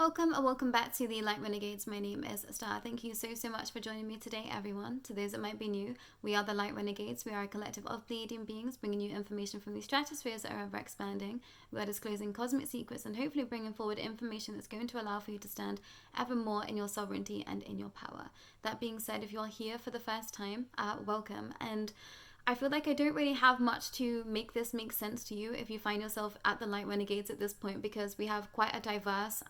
Welcome or welcome back to the Light Renegades. My name is Starr. Thank you so much for joining me today, everyone. To those that might be new, we are the Light Renegades. We are a collective of Pleiadian beings bringing you information from the stratospheres that are ever expanding. We are disclosing cosmic secrets and hopefully bringing forward information that's going to allow for you to stand ever more in your sovereignty and in your power. That being said, if you're here for the first time, welcome. And I feel like I don't really have much to make this make sense to you if you find yourself at the Light Renegades at this point, because we have quite a diverse,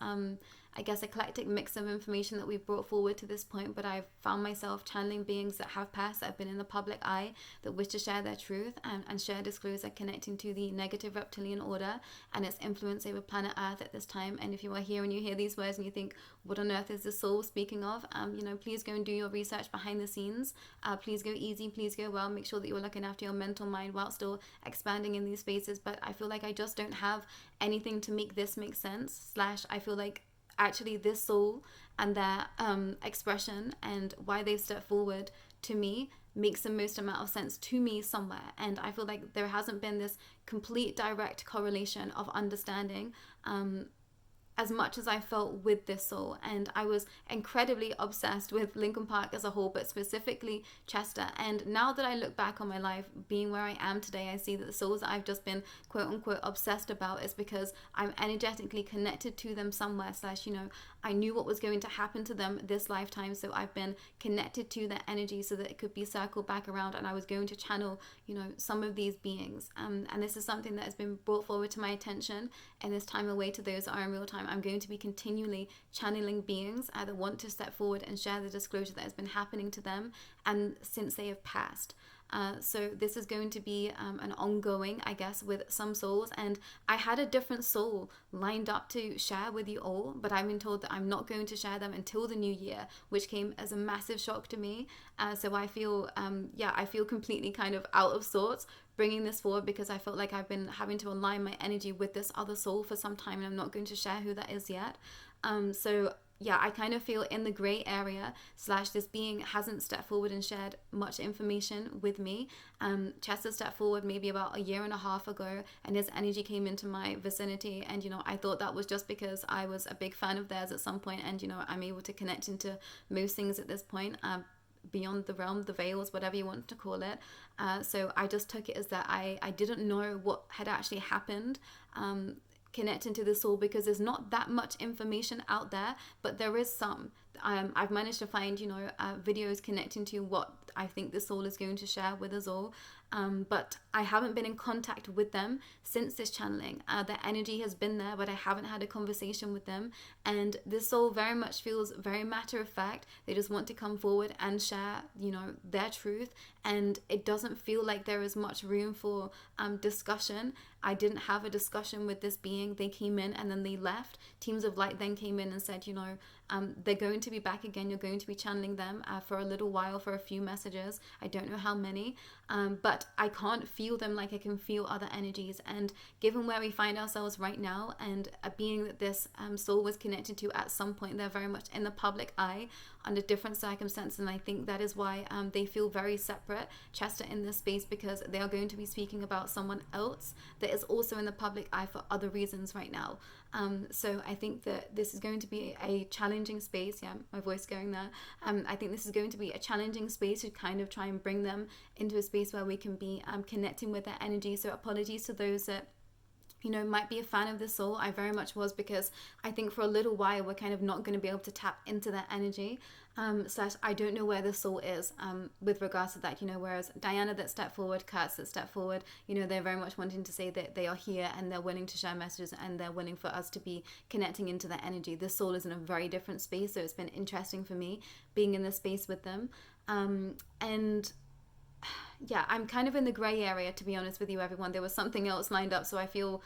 eclectic mix of information that we've brought forward to this point. But I've found myself channeling beings that have passed, that have been in the public eye, that wish to share their truth and share disclosure connecting to the negative reptilian order and its influence over planet Earth at this time. And if you are here and you hear these words and you think, what on earth is the soul speaking of? Please go and do your research behind the scenes. Please go easy, please go well. Make sure that you're looking after your mental mind while still expanding in these spaces. But I feel like I just don't have anything to make this make sense. I feel like actually this soul and their expression and why they've stepped forward to me makes the most amount of sense to me somewhere. And I feel like there hasn't been this complete direct correlation of understanding as much as I felt with this soul. And I was incredibly obsessed with Lincoln Park as a whole, but specifically Chester. And now that I look back on my life, being where I am today, I see that the souls that I've just been quote unquote obsessed about is because I'm energetically connected to them somewhere, I knew what was going to happen to them this lifetime. So I've been connected to their energy so that it could be circled back around, and I was going to channel, some of these beings. And this is something that has been brought forward to my attention in this time away to those that are in real time. I'm going to be continually channeling beings that want to step forward and share the disclosure that has been happening to them and since they have passed. So this is going to be an ongoing, with some souls. And I had a different soul lined up to share with you all, but I've been told that I'm not going to share them until the new year, which came as a massive shock to me. So I feel, I feel completely kind of out of sorts bringing this forward, because I felt like I've been having to align my energy with this other soul for some time, and I'm not going to share who that is yet. I kind of feel in the gray area / this being hasn't stepped forward and shared much information with me. Chester stepped forward maybe about a year and a half ago, and his energy came into my vicinity, and I thought that was just because I was a big fan of theirs at some point, and I'm able to connect into most things at this point, beyond the realm, the veils, whatever you want to call it. So I just took it as that I didn't know what had actually happened connecting to the soul, because there's not that much information out there, but there is some. I've managed to find videos connecting to what I think the soul is going to share with us all, but I haven't been in contact with them since this channeling. Their energy has been there, but I haven't had a conversation with them, and this soul very much feels very matter of fact. They just want to come forward and share their truth, and it doesn't feel like there is much room for discussion. I didn't have a discussion with this being. They came in and then they left. Teams of light then came in and said, they're going to be back again. You're going to be channeling them for a little while, for a few messages. I don't know how many, but I can't feel them like I can feel other energies. And given where we find ourselves right now, and a being that this soul was connected to at some point, they're very much in the public eye under different circumstances. And I think that is why they feel very separate, Chester, in this space, because they are going to be speaking about someone else that is also in the public eye for other reasons right now. So I think that this is going to be a challenging space. Yeah, my voice going there. I think this is going to be a challenging space to kind of try and bring them into a space where we can be connecting with their energy. So apologies to those that might be a fan of the soul. I very much was, because I think for a little while we're kind of not going to be able to tap into their energy. I don't know where the soul is with regards to that, whereas Diana that stepped forward, Kurtz that stepped forward, they're very much wanting to say that they are here and they're willing to share messages and they're willing for us to be connecting into their energy. The soul is in a very different space, so it's been interesting for me being in this space with them. I'm kind of in the gray area, to be honest with you, everyone. There was something else lined up, so I feel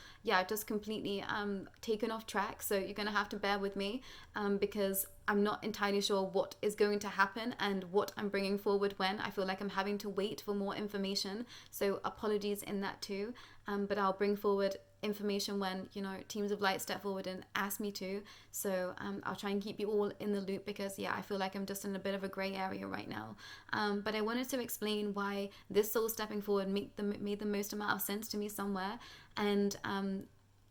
just completely taken off track. So you're gonna have to bear with me, because I'm not entirely sure what is going to happen and what I'm bringing forward when. I feel like I'm having to wait for more information, so apologies in that too. But I'll bring forward information when teams of light step forward and ask me to. So I'll try and keep you all in the loop, because I feel like I'm just in a bit of a gray area right now. But I wanted to explain why this soul stepping forward made the most amount of sense to me somewhere. And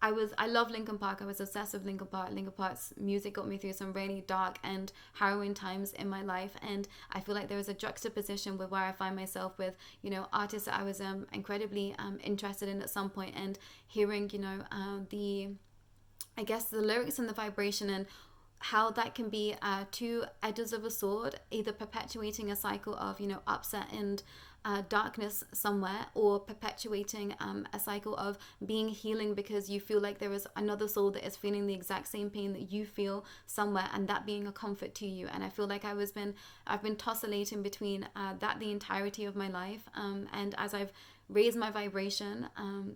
I love Linkin Park. I was obsessed with Linkin Park. Linkin Park's music got me through some really dark and harrowing times in my life, and I feel like there was a juxtaposition with where I find myself with, you know, artists that I was incredibly interested in at some point, and hearing, you know, I guess the lyrics and the vibration, and how that can be two edges of a sword, either perpetuating a cycle of, you know, upset and darkness somewhere, or perpetuating a cycle of being healing because you feel like there is another soul that is feeling the exact same pain that you feel somewhere, and that being a comfort to you. And I feel like I've been toscillating between that the entirety of my life, and as I've raise my vibration,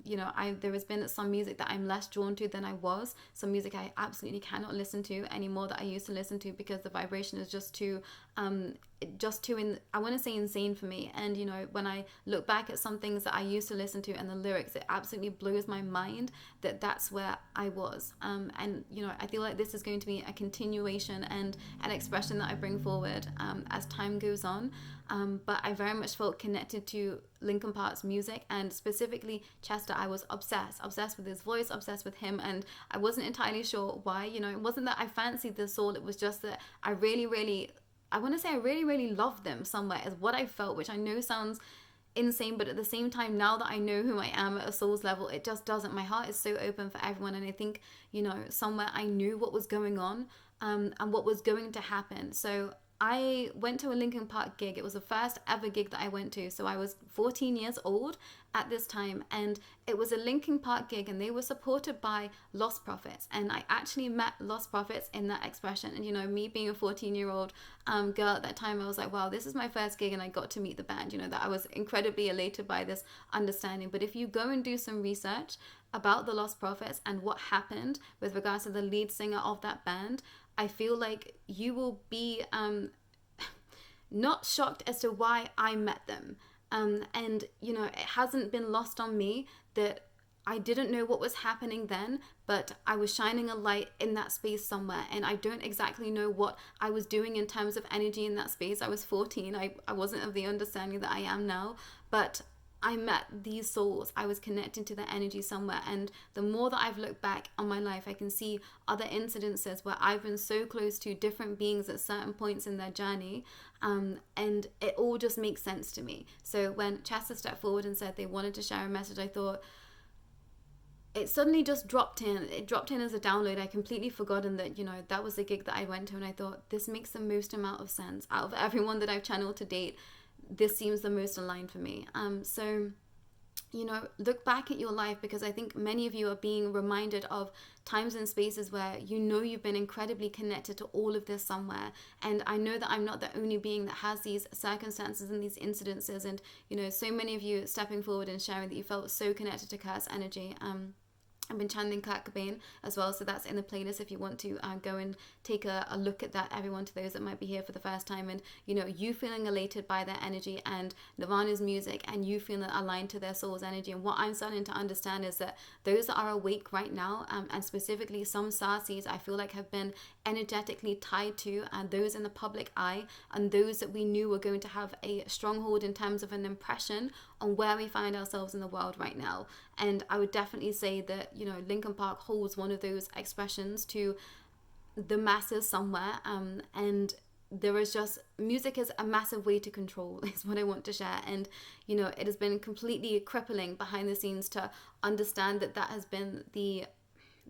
you know, there has been some music that I'm less drawn to than I was. Some music I absolutely cannot listen to anymore that I used to listen to, because the vibration is just too I want to say insane for me. And, you know, when I look back at some things that I used to listen to and the lyrics, it absolutely blows my mind that that's where I was. And, you know, I feel like this is going to be a continuation and an expression that I bring forward as time goes on. But I very much felt connected to Linkin Park's music, and specifically Chester. I was obsessed with his voice, obsessed with him, and I wasn't entirely sure why. You know, it wasn't that I fancied the soul, it was just that I really loved them somewhere, is what I felt, which I know sounds insane, but at the same time, now that I know who I am at a soul's level, it just doesn't. My heart is so open for everyone, and I think, you know, somewhere I knew what was going on, and what was going to happen. So I went to a Linkin Park gig. It was the first ever gig that I went to. So I was 14 years old at this time, and it was a Linkin Park gig, and they were supported by Lost Prophets. And I actually met Lost Prophets in that expression. And, you know, me being a 14-year-old girl at that time, I was like, wow, this is my first gig, and I got to meet the band. You know, that I was incredibly elated by this understanding. But if you go and do some research about the Lost Prophets and what happened with regards to the lead singer of that band, I feel like you will be not shocked as to why I met them. And, you know, it hasn't been lost on me that I didn't know what was happening then, but I was shining a light in that space somewhere. And I don't exactly know what I was doing in terms of energy in that space. I was 14. I wasn't of the understanding that I am now, but I met these souls. I was connected to their energy somewhere. And the more that I've looked back on my life, I can see other incidences where I've been so close to different beings at certain points in their journey. And it all just makes sense to me. So when Chester stepped forward and said they wanted to share a message, I thought, it suddenly just dropped in. It dropped in as a download. I completely forgotten that, you know, that was the gig that I went to. And I thought, this makes the most amount of sense. Out of everyone that I've channeled to date, this seems the most aligned for me. So, you know, look back at your life, because I think many of you are being reminded of times and spaces where you know you've been incredibly connected to all of this somewhere. And I know that I'm not the only being that has these circumstances and these incidences. And, you know, so many of you stepping forward and sharing that you felt so connected to Kurt's energy. I've been channeling Kurt Cobain as well, so that's in the playlist if you want to go and take a look at that, everyone, to those that might be here for the first time. And, you know, you feeling elated by their energy and Nirvana's music, and you feeling aligned to their soul's energy. And what I'm starting to understand is that those that are awake right now, and specifically some Starseeds, I feel like have been energetically tied to those in the public eye, and those that we knew were going to have a stronghold in terms of an impression on where we find ourselves in the world right now. And I would definitely say that, you know, Linkin Park holds one of those expressions to the masses somewhere. And there is just, music is a massive way to control, is what I want to share. And, you know, it has been completely crippling behind the scenes to understand that that has been the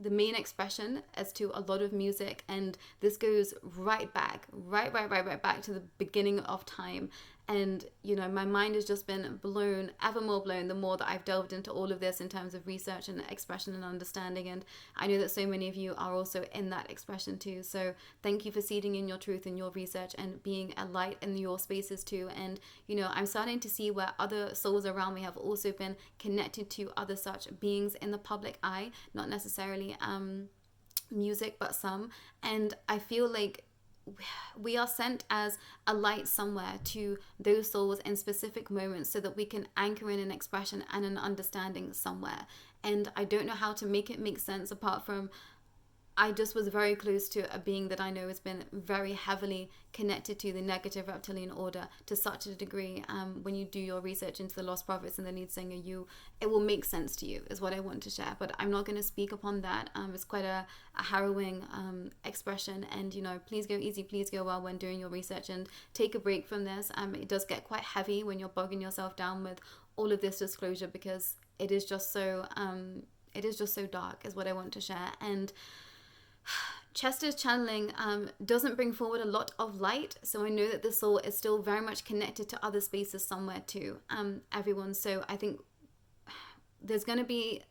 main expression as to a lot of music. And this goes right back to the beginning of time. And, you know, my mind has just been blown, ever more blown, the more that I've delved into all of this in terms of research and expression and understanding. And I know that so many of you are also in that expression too. So thank you for seeding in your truth and your research and being a light in your spaces too. And, you know, I'm starting to see where other souls around me have also been connected to other such beings in the public eye, not necessarily music, but some. And I feel like we are sent as a light somewhere to those souls in specific moments, so that we can anchor in an expression and an understanding somewhere. And I don't know how to make it make sense apart from I just was very close to a being that I know has been very heavily connected to the negative reptilian order to such a degree. When you do your research into the lost prophets and the lead singer, it will make sense to you, is what I want to share. But I'm not going to speak upon that. It's quite a harrowing expression, and please go easy, please go well when doing your research, and take a break from this. It does get quite heavy when you're bogging yourself down with all of this disclosure, because it is just so dark, is what I want to share. And Chester's channeling doesn't bring forward a lot of light, so I know that the soul is still very much connected to other spaces somewhere too, everyone. So I think there's going to be,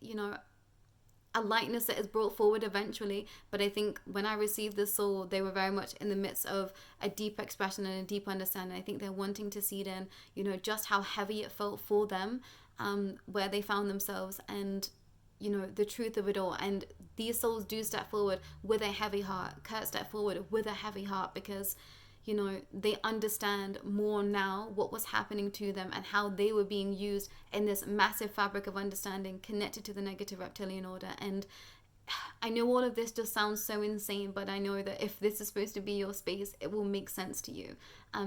a lightness that is brought forward eventually, but I think when I received the soul, they were very much in the midst of a deep expression and a deep understanding. I think they're wanting to see it in, just how heavy it felt for them, where they found themselves, and the truth of it all. And these souls do step forward with a heavy heart. Kurt stepped forward with a heavy heart because they understand more now what was happening to them and how they were being used in this massive fabric of understanding connected to the negative reptilian order. And I know all of this just sounds so insane, but I know that if this is supposed to be your space, it will make sense to you.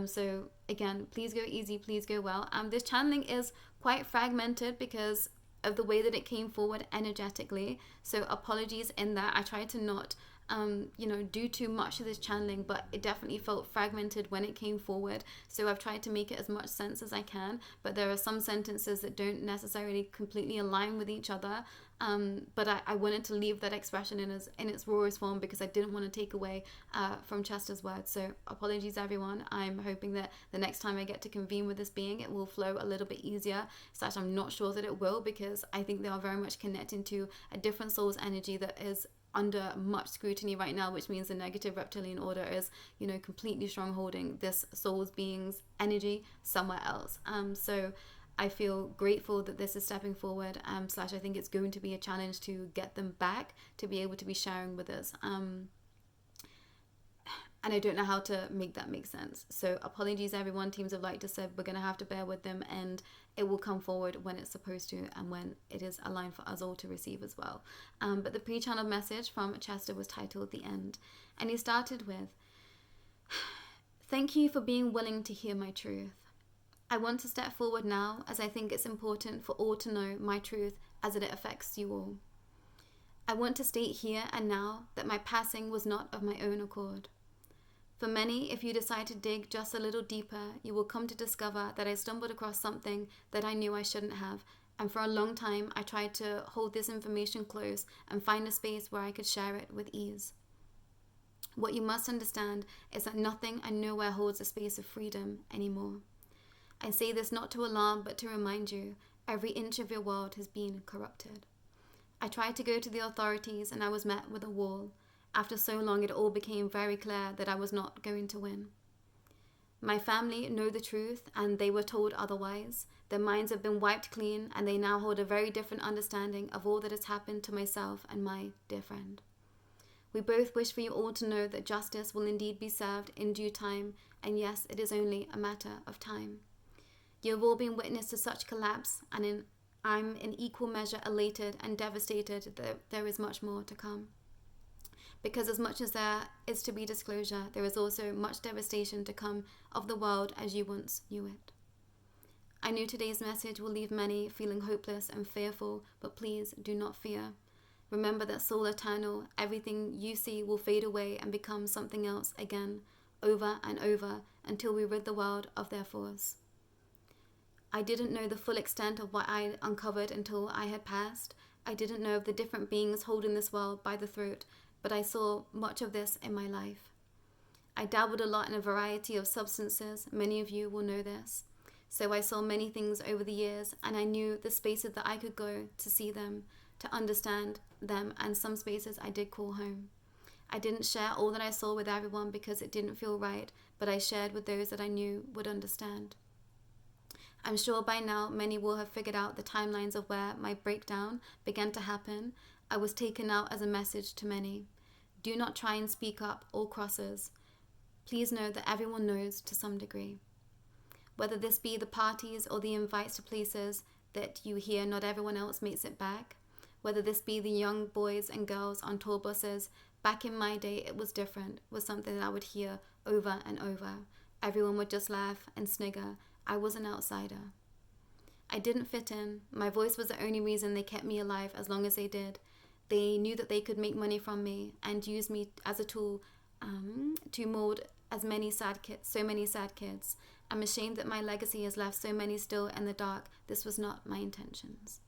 So again, please go easy, please go well. This channeling is quite fragmented because of the way that it came forward energetically, so apologies in that. I tried to not do too much of this channeling, but it definitely felt fragmented when it came forward, so I've tried to make it as much sense as I can, but there are some sentences that don't necessarily completely align with each other, but I wanted to leave that expression in its rawest form because I didn't want to take away from Chester's words. So apologies everyone. I'm hoping that the next time I get to convene with this being, it will flow a little bit easier. I'm not sure that it will, because I think they are very much connecting to a different soul's energy that is under much scrutiny right now, which means the negative reptilian order is completely strongholding this soul's being's energy somewhere else. So I feel grateful that this is stepping forward, / I think it's going to be a challenge to get them back to be able to be sharing with us, and I don't know how to make that make sense. So apologies everyone. Teams of Light just said we're going to have to bear with them, and it will come forward when it's supposed to and when it is aligned for us all to receive as well. But the pre-channeled message from Chester was titled The End, and he started with, "Thank you for being willing to hear my truth. I want to step forward now as I think it's important for all to know my truth as it affects you all. I want to state here and now that my passing was not of my own accord. For many, if you decide to dig just a little deeper, you will come to discover that I stumbled across something that I knew I shouldn't have, and for a long time I tried to hold this information close and find a space where I could share it with ease. What you must understand is that nothing and nowhere holds a space of freedom anymore. I say this not to alarm, but to remind you, every inch of your world has been corrupted. I tried to go to the authorities and I was met with a wall. After so long, it all became very clear that I was not going to win. My family know the truth and they were told otherwise. Their minds have been wiped clean and they now hold a very different understanding of all that has happened to myself and my dear friend. We both wish for you all to know that justice will indeed be served in due time, and yes, it is only a matter of time. You have all been witness to such collapse, and I'm in equal measure elated and devastated that there is much more to come. Because as much as there is to be disclosure, there is also much devastation to come of the world as you once knew it. I knew today's message will leave many feeling hopeless and fearful, but please do not fear. Remember that soul eternal, everything you see will fade away and become something else again, over and over, until we rid the world of their force. I didn't know the full extent of what I uncovered until I had passed. I didn't know of the different beings holding this world by the throat, but I saw much of this in my life. I dabbled a lot in a variety of substances, many of you will know this. So I saw many things over the years, and I knew the spaces that I could go to see them, to understand them, and some spaces I did call home. I didn't share all that I saw with everyone because it didn't feel right, but I shared with those that I knew would understand. I'm sure by now many will have figured out the timelines of where my breakdown began to happen. I was taken out as a message to many. Do not try and speak up all crosses. Please know that everyone knows to some degree. Whether this be the parties or the invites to places that you hear not everyone else makes it back, whether this be the young boys and girls on tour buses. Back in my day, it was different, was something that I would hear over and over. Everyone would just laugh and snigger. I was an outsider. I didn't fit in. My voice was the only reason they kept me alive as long as they did. They knew that they could make money from me and use me as a tool to mold so many sad kids. I'm ashamed that my legacy has left so many still in the dark. This was not my intentions.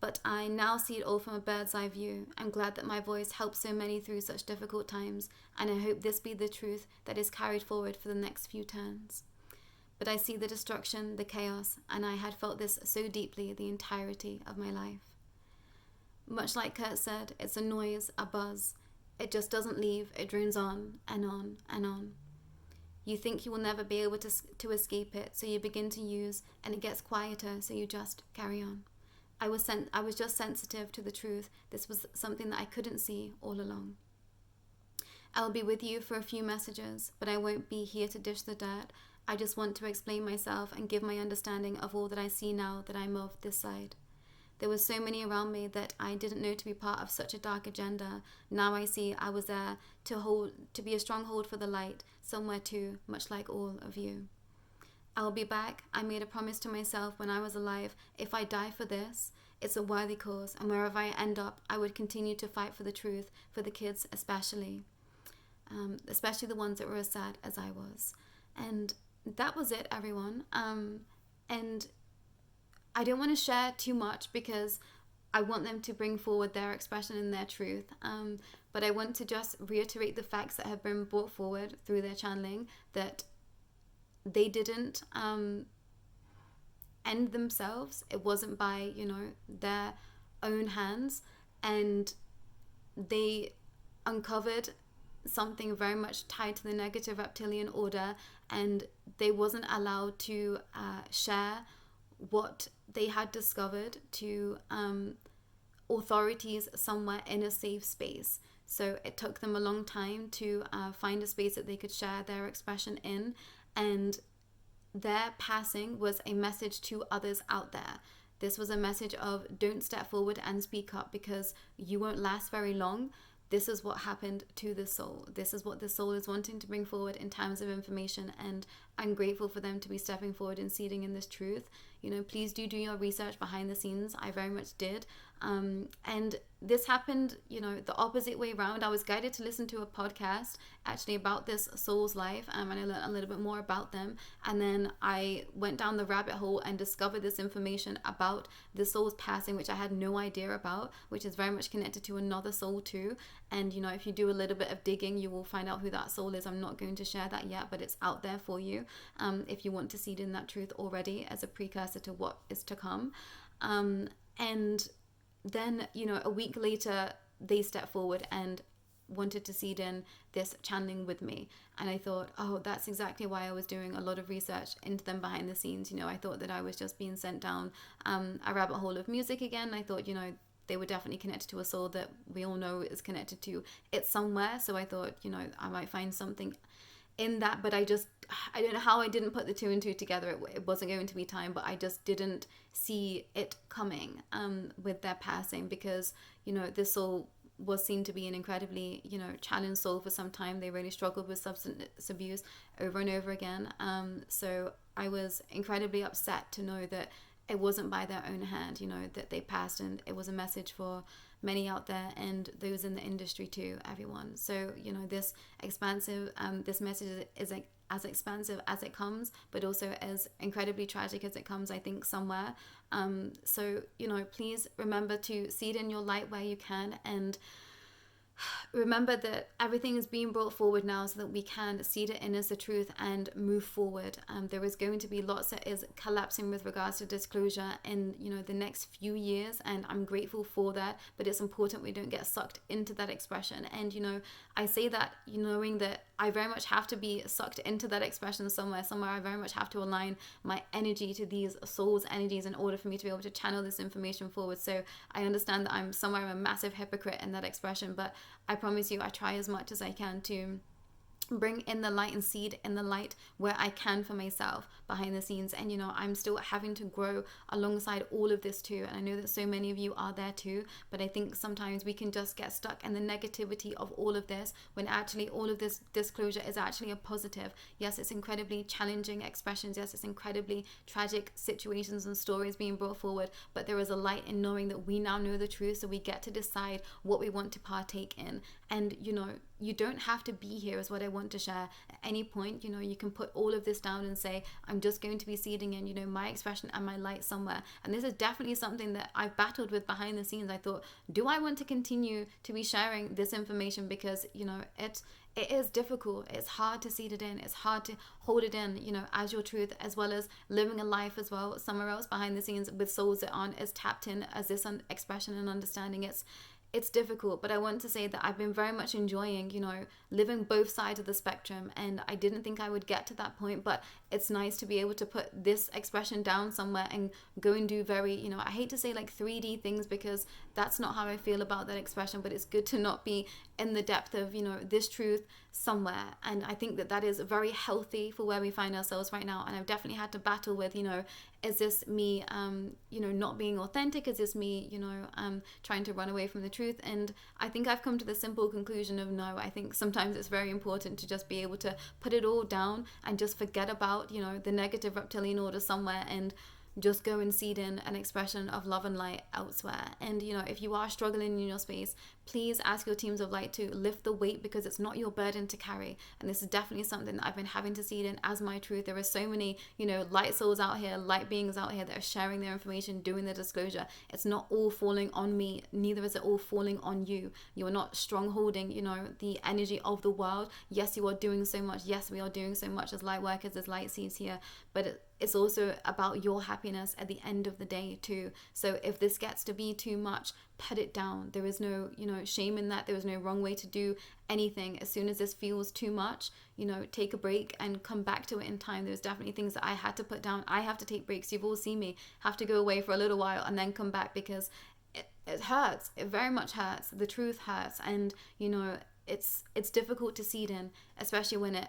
But I now see it all from a bird's eye view. I'm glad that my voice helped so many through such difficult times, and I hope this be the truth that is carried forward for the next few turns. But I see the destruction, the chaos, and I had felt this so deeply the entirety of my life. Much like Kurt said, it's a noise, a buzz. It just doesn't leave, it drones on and on and on. You think you will never be able to escape it, so you begin to use, and it gets quieter, so you just carry on. I was just sensitive to the truth. This was something that I couldn't see all along. I will be with you for a few messages, but I won't be here to dish the dirt. I just want to explain myself and give my understanding of all that I see now that I'm of this side. There were so many around me that I didn't know to be part of such a dark agenda. Now I see I was there to be a stronghold for the light, somewhere too, much like all of you. I will be back. I made a promise to myself when I was alive, if I die for this, it's a worthy cause, and wherever I end up, I would continue to fight for the truth, for the kids especially the ones that were as sad as I was. And that was it, everyone. And I don't want to share too much because I want them to bring forward their expression and their truth. But I want to just reiterate the facts that have been brought forward through their channeling, that they didn't end themselves. It wasn't by, their own hands. And they uncovered something very much tied to the negative reptilian order, and they wasn't allowed to share what they had discovered to authorities somewhere in a safe space. So it took them a long time to find a space that they could share their expression in, and their passing was a message to others out there. This was a message of don't step forward and speak up because you won't last very long. This is what happened to the soul. This is what the soul is wanting to bring forward in terms of information, and I'm grateful for them to be stepping forward and seeding in this truth. Please do your research behind the scenes. I very much did. And this happened, the opposite way around. I was guided to listen to a podcast actually about this soul's life, and I learned a little bit more about them. And then I went down the rabbit hole and discovered this information about the soul's passing, which I had no idea about, which is very much connected to another soul too. And, if you do a little bit of digging, you will find out who that soul is. I'm not going to share that yet, but it's out there for you if you want to seed in that truth already as a precursor to what is to come. And then, a week later, they stepped forward and wanted to seed in this channeling with me. And I thought, oh, that's exactly why I was doing a lot of research into them behind the scenes. I thought that I was just being sent down a rabbit hole of music again. I thought, they were definitely connected to a soul that we all know is connected to it somewhere. So I thought, I might find something in that, but I don't know how I didn't put the two and two together. It wasn't going to be time, but I just didn't see it coming with their passing, because this soul was seen to be an incredibly challenged soul for some time. They really struggled with substance abuse over and over again. So I was incredibly upset to know that it wasn't by their own hand, that they passed, and it was a message for many out there and those in the industry too, everyone. So, this message is as expansive as it comes, but also as incredibly tragic as it comes, I think, somewhere. So, please remember to seed in your light where you can, and remember that everything is being brought forward now so that we can seed it in as the truth and move forward. There is going to be lots that is collapsing with regards to disclosure in the next few years, and I'm grateful for that, but it's important we don't get sucked into that expression. And I say that knowing that I very much have to be sucked into that expression somewhere I very much have to align my energy to these souls' energies in order for me to be able to channel this information forward. So I understand that I'm a massive hypocrite in that expression, but I promise you I try as much as I can to bring in the light and seed in the light where I can for myself behind the scenes. And I'm still having to grow alongside all of this too, and I know that so many of you are there too, but I think sometimes we can just get stuck in the negativity of all of this, when actually all of this disclosure is actually a positive. Yes, it's incredibly challenging expressions, yes, it's incredibly tragic situations and stories being brought forward, but there is a light in knowing that we now know the truth, so we get to decide what we want to partake in. And you don't have to be here, is what I want to share. At any point, you can put all of this down and say, I'm just going to be seeding in, my expression and my light somewhere. And this is definitely something that I've battled with behind the scenes. I thought, do I want to continue to be sharing this information? Because, it is difficult. It's hard to seed it in. It's hard to hold it in, as your truth, as well as living a life as well, somewhere else behind the scenes with souls that aren't as tapped in as this expression and understanding. It's difficult, but I want to say that I've been very much enjoying, living both sides of the spectrum, and I didn't think I would get to that point, but it's nice to be able to put this expression down somewhere and go and do very, I hate to say like 3D things, because that's not how I feel about that expression, but it's good to not be in the depth of, this truth somewhere. And I think that that is very healthy for where we find ourselves right now. And I've definitely had to battle with, is this me, not being authentic? Is this me, trying to run away from the truth? And I think I've come to the simple conclusion of no. I think sometimes it's very important to just be able to put it all down and just forget about, the negative reptilian order somewhere, and just go and seed in an expression of love and light elsewhere. And if you are struggling in your space, please ask your teams of light to lift the weight, because it's not your burden to carry. And this is definitely something that I've been having to seed in as my truth. There are so many light souls out here, light beings out here that are sharing their information, doing their disclosure. It's not all falling on me, neither is it all falling on you. You are not strongholding the energy of the world. Yes, you are doing so much. Yes, we are doing so much as light workers, as light seeds here, but it's also about your happiness at the end of the day too. So if this gets to be too much, put it down. There is no shame in that. There is no wrong way to do anything. As soon as this feels too much, take a break and come back to it in time. There's definitely things that I had to put down. I have to take breaks. You've all seen me have to go away for a little while and then come back, because it hurts. It very much hurts. The truth hurts, and it's difficult to seed in, especially when it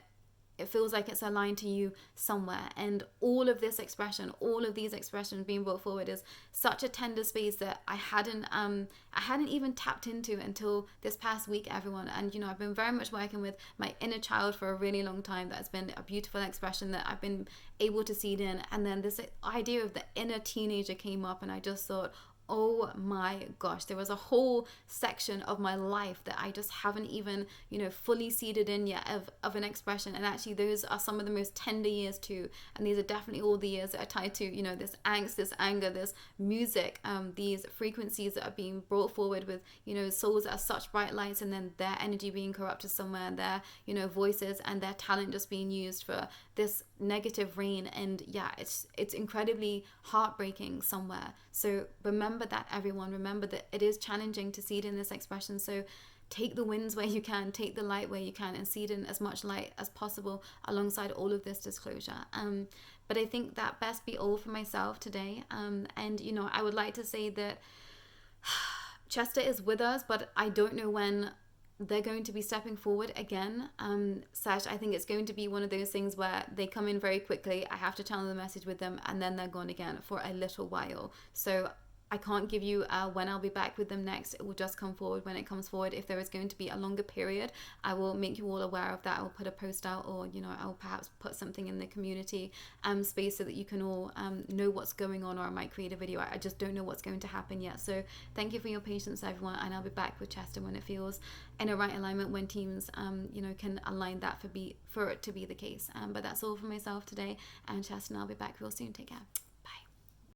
feels like it's aligned to you somewhere. And all of this expression, all of these expressions being brought forward is such a tender space that I hadn't even tapped into until this past week, everyone. And I've been very much working with my inner child for a really long time. That's been a beautiful expression that I've been able to seed in. And then this idea of the inner teenager came up, and I just thought, oh my gosh, there was a whole section of my life that I just haven't even, fully seeded in yet of an expression. And actually those are some of the most tender years too. And these are definitely all the years that are tied to, this angst, this anger, this music, these frequencies that are being brought forward with, souls that are such bright lights, and then their energy being corrupted somewhere, and their, voices and their talent just being used for this negative rain. And yeah, it's incredibly heartbreaking somewhere. So remember that, everyone. Remember that it is challenging to seed in this expression. So take the wins where you can, take the light where you can, and seed in as much light as possible alongside all of this disclosure. But I think that best be all for myself today. And I would like to say that Chester is with us, but I don't know when they're going to be stepping forward again. Sash, I think it's going to be one of those things where they come in very quickly, I have to channel the message with them, and then they're gone again for a little while. So I can't give you when I'll be back with them next. It will just come forward when it comes forward. If there is going to be a longer period, I will make you all aware of that. I will put a post out, or I will perhaps put something in the community space so that you can all know what's going on, or I might create a video. I just don't know what's going to happen yet. So thank you for your patience, everyone, and I'll be back with Chester when it feels in a right alignment, when teams can align that for it to be the case. But that's all for myself today, and Chester and I'll be back real soon. Take care.